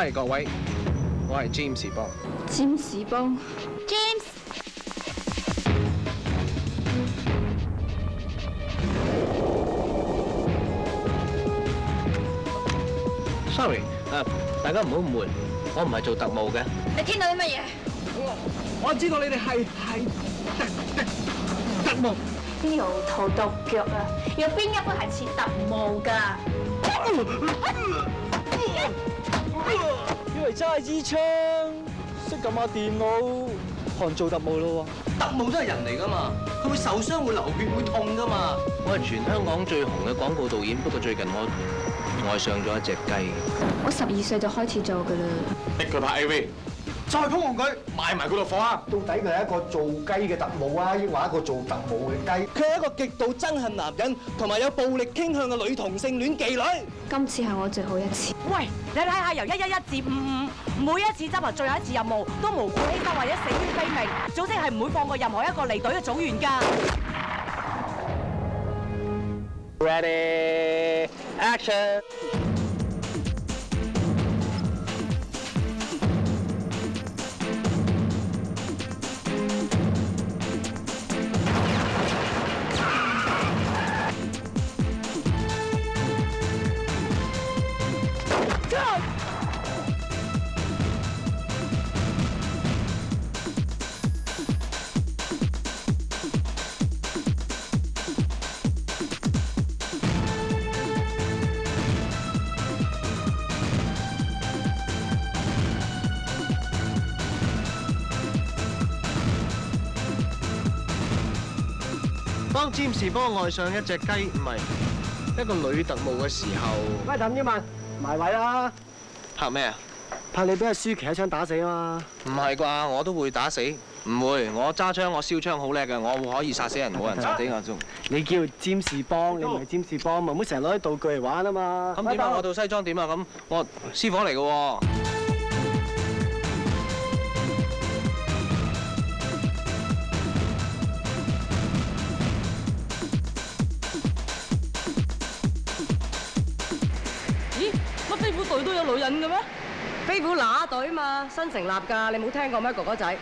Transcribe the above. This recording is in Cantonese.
Hi 各位，我係 James 邦。占士邦 James， Sorry，大家唔好誤會，我唔係做特務嘅。你聽到啲乜嘢？我知道你哋係特務。呢條圖獨腳啊，有邊一個係似特務㗎？以為揸支槍，識撳下電腦，可能做特務咯喎。特務都係人嚟噶嘛，佢會受傷、會流血、會痛噶嘛。我係全香港最紅嘅廣告導演，不過最近我愛上咗一隻雞。我12歲就開始做㗎啦。逼佢拍 AV，再捧紅佢，賣埋佢度火啊！到底佢係一個做雞嘅特務啊，抑或一個做特務嘅雞？佢係一個極度憎恨男人同埋有暴力傾向嘅女同性戀妓女。今次係我最後一次。喂，你睇下由111至55，每一次執行最後一次任務都無故犧牲或者死於非命，組織係唔會放過任何一個離隊嘅組員㗎。Ready, action！當占士邦愛上一隻雞，唔係一個女特務嘅時候，喂，譚英文，埋位啦！拍咩啊？怕你俾阿舒淇一槍打死啊嘛！唔係啩？我都會打死，唔會。我揸槍，我燒槍好叻嘅，我可以殺死人，冇人殺死我仲。你叫占士邦，你唔係占士邦，咪唔好成日攞啲道具嚟玩啊嘛！咁點啊？我套西裝點啊？咁我私伙嚟嘅喎。咦？乜飛虎隊都有女人嘅咩？飛虎乸隊嘛，新成立㗎，你冇聽過咩哥哥仔？